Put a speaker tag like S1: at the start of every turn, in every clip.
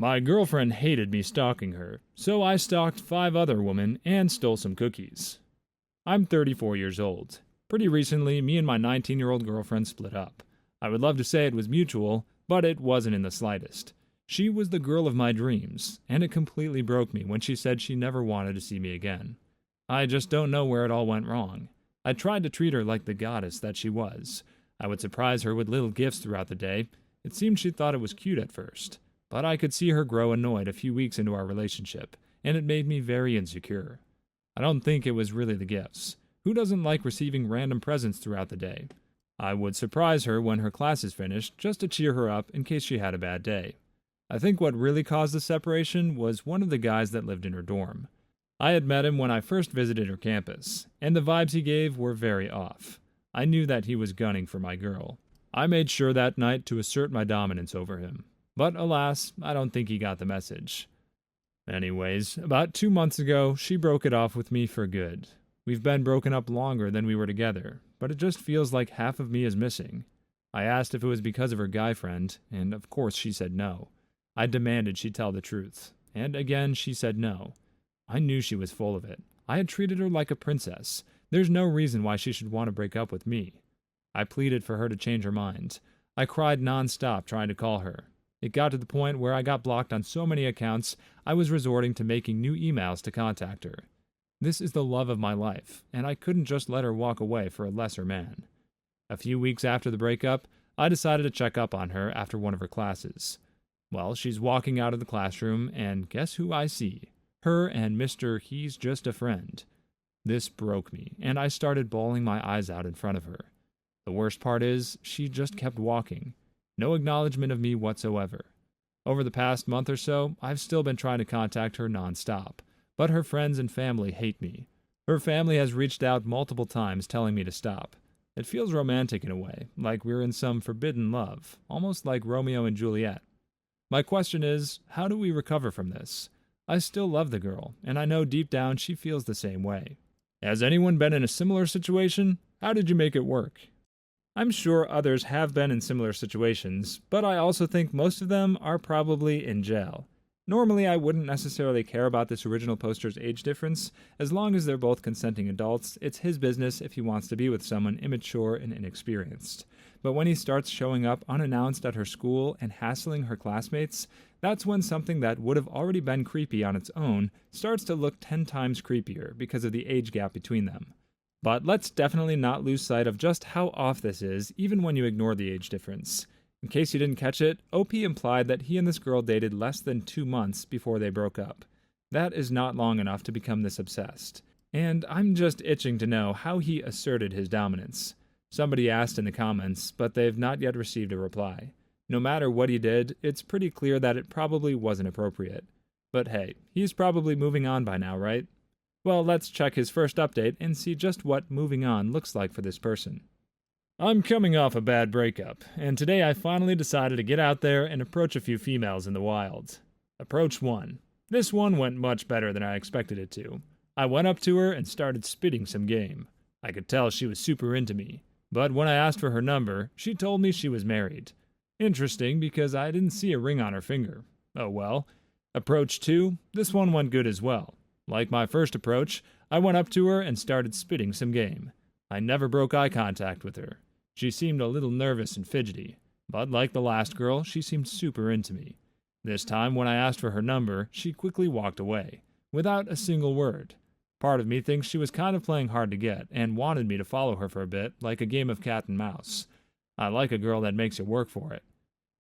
S1: My girlfriend hated me stalking her, so I stalked 5 other women and stole some cookies. I'm 34 years old. Pretty recently, me and my 19-year-old girlfriend split up. I would love to say it was mutual, but it wasn't in the slightest. She was the girl of my dreams, and it completely broke me when she said she never wanted to see me again. I just don't know where it all went wrong. I tried to treat her like the goddess that she was. I would surprise her with little gifts throughout the day. It seemed she thought it was cute at first, but I could see her grow annoyed a few weeks into our relationship, and it made me very insecure. I don't think it was really the gifts. Who doesn't like receiving random presents throughout the day? I would surprise her when her classes finished just to cheer her up in case she had a bad day. I think what really caused the separation was one of the guys that lived in her dorm. I had met him when I first visited her campus, and the vibes he gave were very off. I knew that he was gunning for my girl. I made sure that night to assert my dominance over him. But alas, I don't think he got the message. Anyways, about 2 months ago, she broke it off with me for good. We've been broken up longer than we were together, but it just feels like half of me is missing. I asked if it was because of her guy friend, and of course she said no. I demanded she tell the truth, and again she said no. I knew she was full of it. I had treated her like a princess. There's no reason why she should want to break up with me. I pleaded for her to change her mind. I cried nonstop trying to call her. It got to the point where I got blocked on so many accounts, I was resorting to making new emails to contact her. This is the love of my life, and I couldn't just let her walk away for a lesser man. A few weeks after the breakup, I decided to check up on her after one of her classes. Well, she's walking out of the classroom, and guess who I see? Her and Mr. He's Just a Friend. This broke me, and I started bawling my eyes out in front of her. The worst part is, she just kept walking. No acknowledgement of me whatsoever. Over the past month or so, I've still been trying to contact her nonstop, but her friends and family hate me. Her family has reached out multiple times telling me to stop. It feels romantic in a way, like we're in some forbidden love, almost like Romeo and Juliet. My question is, how do we recover from this? I still love the girl, and I know deep down she feels the same way. Has anyone been in a similar situation? How did you make it work? I'm sure others have been in similar situations, but I also think most of them are probably in jail. Normally, I wouldn't necessarily care about this original poster's age difference. As long as they're both consenting adults, it's his business if he wants to be with someone immature and inexperienced. But when he starts showing up unannounced at her school and hassling her classmates, that's when something that would have already been creepy on its own starts to look 10 times creepier because of the age gap between them. But let's definitely not lose sight of just how off this is, even when you ignore the age difference. In case you didn't catch it, OP implied that he and this girl dated less than 2 months before they broke up. That is not long enough to become this obsessed. And I'm just itching to know how he asserted his dominance. Somebody asked in the comments, but they've not yet received a reply. No matter what he did, it's pretty clear that it probably wasn't appropriate. But hey, he's probably moving on by now, right? Well, let's check his first update and see just what moving on looks like for this person. I'm coming off a bad breakup, and today I finally decided to get out there and approach a few females in the wild. Approach 1. This one went much better than I expected it to. I went up to her and started spitting some game. I could tell she was super into me, but when I asked for her number, she told me she was married. Interesting, because I didn't see a ring on her finger. Oh well. Approach 2. This one went good as well. Like my first approach, I went up to her and started spitting some game. I never broke eye contact with her. She seemed a little nervous and fidgety, but like the last girl, she seemed super into me. This time, when I asked for her number, she quickly walked away, without a single word. Part of me thinks she was kind of playing hard to get, and wanted me to follow her for a bit, like a game of cat and mouse. I like a girl that makes you work for it.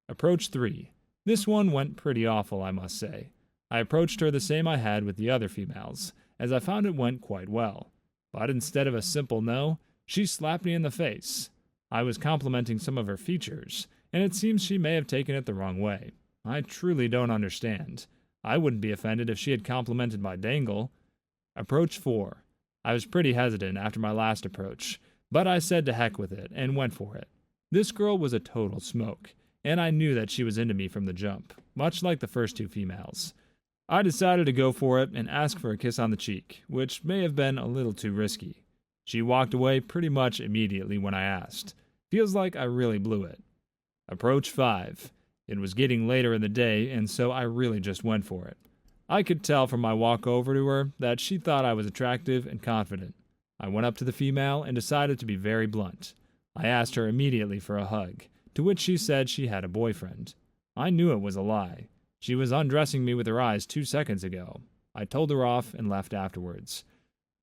S1: Approach 3. This one went pretty awful, I must say. I approached her the same I had with the other females, as I found it went quite well. But instead of a simple no, she slapped me in the face. I was complimenting some of her features, and it seems she may have taken it the wrong way. I truly don't understand. I wouldn't be offended if she had complimented my dangle. Approach 4. I was pretty hesitant after my last approach, but I said to heck with it and went for it. This girl was a total smoke, and I knew that she was into me from the jump, much like the first 2 females. I decided to go for it and ask for a kiss on the cheek, which may have been a little too risky. She walked away pretty much immediately when I asked. Feels like I really blew it. Approach 5. It was getting later in the day, and so I really just went for it. I could tell from my walk over to her that she thought I was attractive and confident. I went up to the female and decided to be very blunt. I asked her immediately for a hug, to which she said she had a boyfriend. I knew it was a lie. She was undressing me with her eyes 2 seconds ago. I told her off and left afterwards.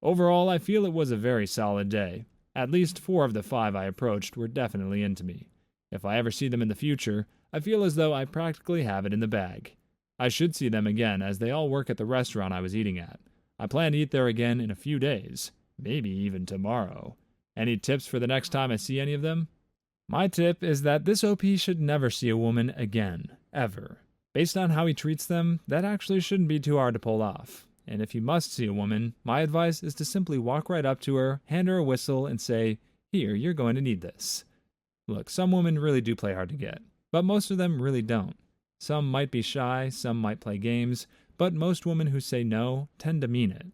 S1: Overall, I feel it was a very solid day. At least 4 of the 5 I approached were definitely into me. If I ever see them in the future, I feel as though I practically have it in the bag. I should see them again, as they all work at the restaurant I was eating at. I plan to eat there again in a few days, maybe even tomorrow. Any tips for the next time I see any of them? My tip is that this OP should never see a woman again, ever. Based on how he treats them, that actually shouldn't be too hard to pull off. And if you must see a woman, my advice is to simply walk right up to her, hand her a whistle, and say, "Here, you're going to need this." Look, some women really do play hard to get, but most of them really don't. Some might be shy, some might play games, but most women who say no tend to mean it.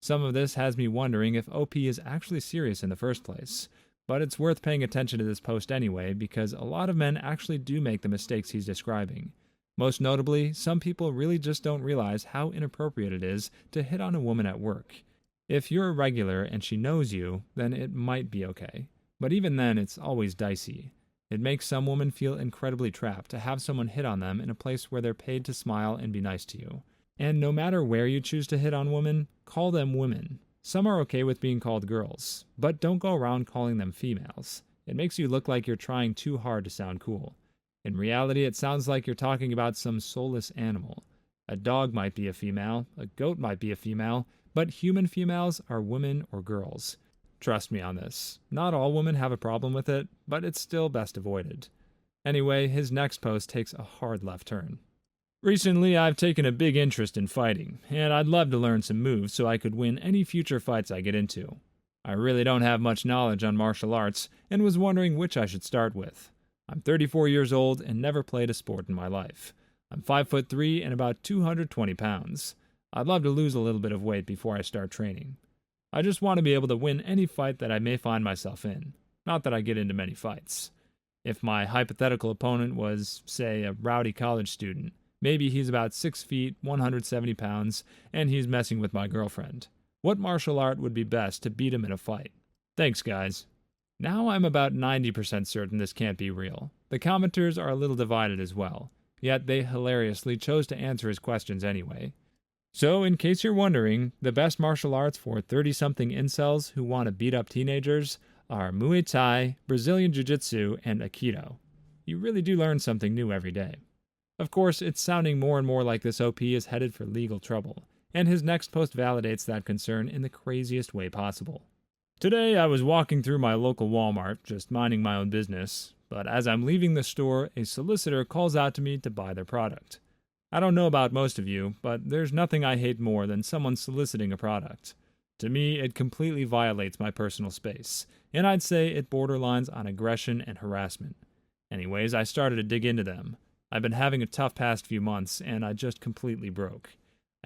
S1: Some of this has me wondering if OP is actually serious in the first place. But it's worth paying attention to this post anyway, because a lot of men actually do make the mistakes he's describing. Most notably, some people really just don't realize how inappropriate it is to hit on a woman at work. If you're a regular and she knows you, then it might be okay. But even then, it's always dicey. It makes some women feel incredibly trapped to have someone hit on them in a place where they're paid to smile and be nice to you. And no matter where you choose to hit on women, call them women. Some are okay with being called girls, but don't go around calling them females. It makes you look like you're trying too hard to sound cool. In reality, it sounds like you're talking about some soulless animal. A dog might be a female, a goat might be a female, but human females are women or girls. Trust me on this. Not all women have a problem with it, but it's still best avoided. Anyway, his next post takes a hard left turn. Recently, I've taken a big interest in fighting, and I'd love to learn some moves so I could win any future fights I get into. I really don't have much knowledge on martial arts, and was wondering which I should start with. I'm 34 years old and never played a sport in my life. I'm 5'3" and about 220 pounds. I'd love to lose a little bit of weight before I start training. I just want to be able to win any fight that I may find myself in. Not that I get into many fights. If my hypothetical opponent was, say, a rowdy college student, maybe he's about 6 feet, 170 pounds, and he's messing with my girlfriend. What martial art would be best to beat him in a fight? Thanks, guys. Now I'm about 90% certain this can't be real. The commenters are a little divided as well, yet they hilariously chose to answer his questions anyway. So, in case you're wondering, the best martial arts for 30-something incels who want to beat up teenagers are Muay Thai, Brazilian Jiu-Jitsu, and Aikido. You really do learn something new every day. Of course, it's sounding more and more like this OP is headed for legal trouble, and his next post validates that concern in the craziest way possible. Today, I was walking through my local Walmart, just minding my own business, but as I'm leaving the store, a solicitor calls out to me to buy their product. I don't know about most of you, but there's nothing I hate more than someone soliciting a product. To me, it completely violates my personal space, and I'd say it borderlines on aggression and harassment. Anyways, I started to dig into them. I've been having a tough past few months, and I just completely broke.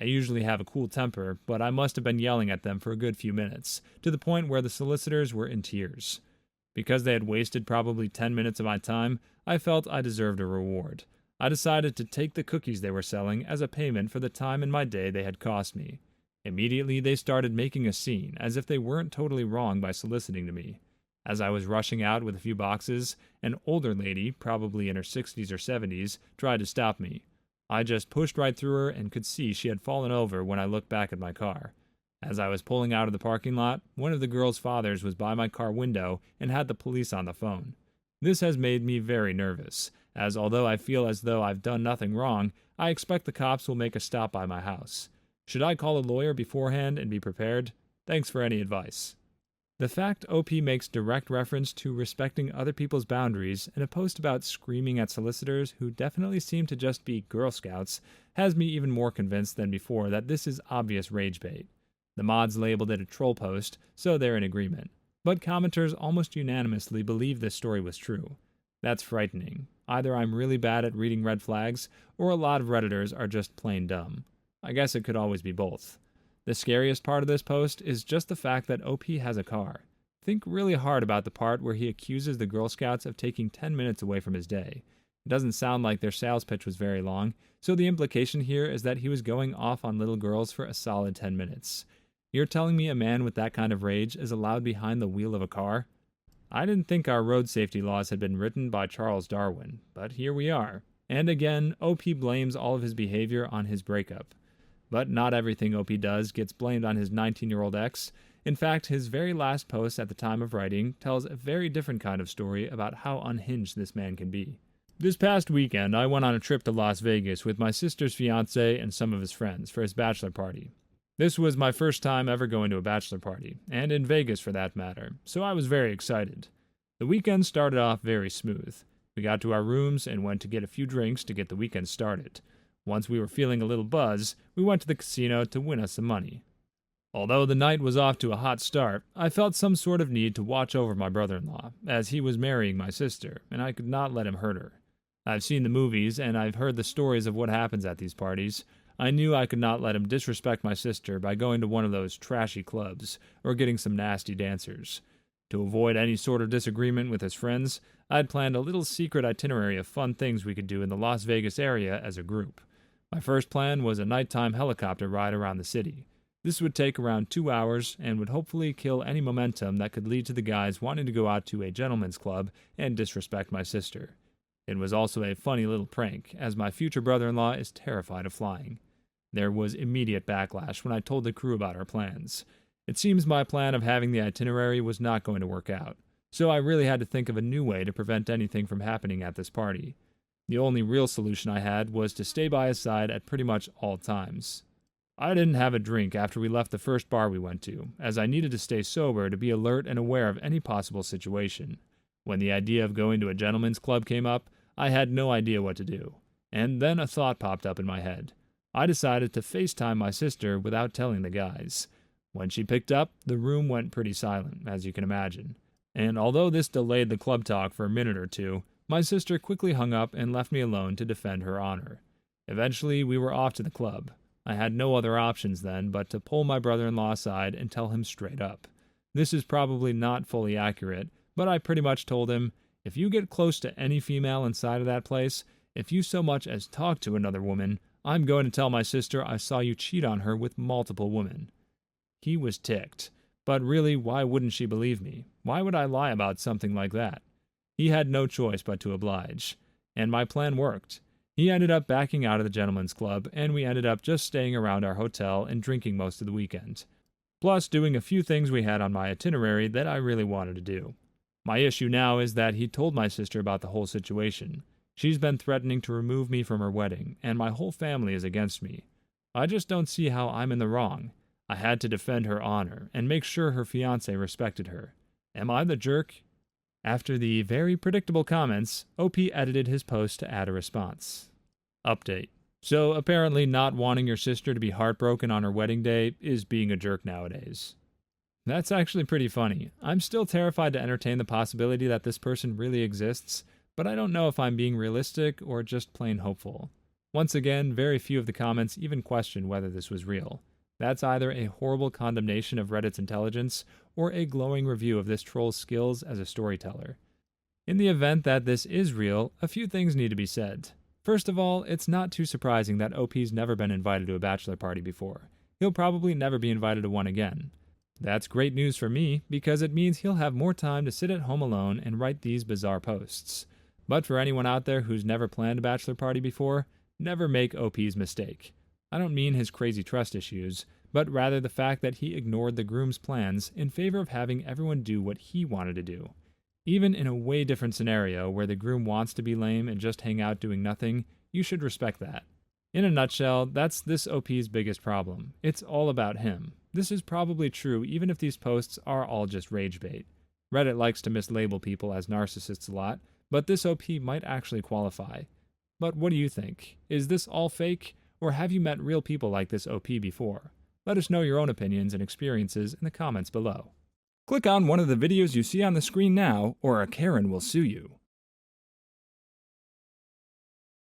S1: I usually have a cool temper, but I must have been yelling at them for a good few minutes, to the point where the solicitors were in tears. Because they had wasted probably 10 minutes of my time, I felt I deserved a reward. I decided to take the cookies they were selling as a payment for the time in my day they had cost me. Immediately, they started making a scene, as if they weren't totally wrong by soliciting to me. As I was rushing out with a few boxes, an older lady, probably in her 60s or 70s, tried to stop me. I just pushed right through her and could see she had fallen over when I looked back at my car. As I was pulling out of the parking lot, one of the girl's fathers was by my car window and had the police on the phone. This has made me very nervous, as although I feel as though I've done nothing wrong, I expect the cops will make a stop by my house. Should I call a lawyer beforehand and be prepared? Thanks for any advice. The fact OP makes direct reference to respecting other people's boundaries in a post about screaming at solicitors who definitely seem to just be Girl Scouts has me even more convinced than before that this is obvious rage bait. The mods labeled it a troll post, so they're in agreement. But commenters almost unanimously believe this story was true. That's frightening. Either I'm really bad at reading red flags, or a lot of Redditors are just plain dumb. I guess it could always be both. The scariest part of this post is just the fact that OP has a car. Think really hard about the part where he accuses the Girl Scouts of taking 10 minutes away from his day. It doesn't sound like their sales pitch was very long, so the implication here is that he was going off on little girls for a solid 10 minutes. You're telling me a man with that kind of rage is allowed behind the wheel of a car? I didn't think our road safety laws had been written by Charles Darwin, but here we are. And again, OP blames all of his behavior on his breakup. But not everything OP does gets blamed on his 19-year-old ex. In fact, his very last post at the time of writing tells a very different kind of story about how unhinged this man can be. This past weekend, I went on a trip to Las Vegas with my sister's fiancé and some of his friends for his bachelor party. This was my first time ever going to a bachelor party, and in Vegas for that matter, so I was very excited. The weekend started off very smooth. We got to our rooms and went to get a few drinks to get the weekend started. Once we were feeling a little buzz, we went to the casino to win us some money. Although the night was off to a hot start, I felt some sort of need to watch over my brother-in-law, as he was marrying my sister, and I could not let him hurt her. I've seen the movies, and I've heard the stories of what happens at these parties. I knew I could not let him disrespect my sister by going to one of those trashy clubs, or getting some nasty dancers. To avoid any sort of disagreement with his friends, I'd planned a little secret itinerary of fun things we could do in the Las Vegas area as a group. My first plan was a nighttime helicopter ride around the city. This would take around 2 hours, and would hopefully kill any momentum that could lead to the guys wanting to go out to a gentleman's club and disrespect my sister. It was also a funny little prank, as my future brother-in-law is terrified of flying. There was immediate backlash when I told the crew about our plans. It seems my plan of having the itinerary was not going to work out, so I really had to think of a new way to prevent anything from happening at this party. The only real solution I had was to stay by his side at pretty much all times. I didn't have a drink after we left the first bar we went to, as I needed to stay sober to be alert and aware of any possible situation. When the idea of going to a gentleman's club came up, I had no idea what to do. And then a thought popped up in my head. I decided to FaceTime my sister without telling the guys. When she picked up, the room went pretty silent, as you can imagine. And although this delayed the club talk for a minute or two, my sister quickly hung up and left me alone to defend her honor. Eventually, we were off to the club. I had no other options then but to pull my brother-in-law aside and tell him straight up. This is probably not fully accurate, but I pretty much told him, if you get close to any female inside of that place, if you so much as talk to another woman, I'm going to tell my sister I saw you cheat on her with multiple women. He was ticked, but really, why wouldn't she believe me? Why would I lie about something like that? He had no choice but to oblige, and my plan worked. He ended up backing out of the gentleman's club, and we ended up just staying around our hotel and drinking most of the weekend. Plus doing a few things we had on my itinerary that I really wanted to do. My issue now is that he told my sister about the whole situation. She's been threatening to remove me from her wedding, and my whole family is against me. I just don't see how I'm in the wrong. I had to defend her honor and make sure her fiancé respected her. Am I the jerk? After the very predictable comments, OP edited his post to add a response. Update. So apparently not wanting your sister to be heartbroken on her wedding day is being a jerk nowadays. That's actually pretty funny. I'm still terrified to entertain the possibility that this person really exists, but I don't know if I'm being realistic or just plain hopeful. Once again, very few of the comments even question whether this was real. That's either a horrible condemnation of Reddit's intelligence or a glowing review of this troll's skills as a storyteller. In the event that this is real, a few things need to be said. First of all, it's not too surprising that OP's never been invited to a bachelor party before. He'll probably never be invited to one again. That's great news for me, because it means he'll have more time to sit at home alone and write these bizarre posts. But for anyone out there who's never planned a bachelor party before, never make OP's mistake. I don't mean his crazy trust issues, but rather the fact that he ignored the groom's plans in favor of having everyone do what he wanted to do. Even in a way different scenario where the groom wants to be lame and just hang out doing nothing, you should respect that. In a nutshell, that's this OP's biggest problem. It's all about him. This is probably true even if these posts are all just rage bait. Reddit likes to mislabel people as narcissists a lot, but this OP might actually qualify. But what do you think? Is this all fake, or have you met real people like this OP before? Let us know your own opinions and experiences in the comments below. Click on one of the videos you see on the screen now, or a Karen will sue you.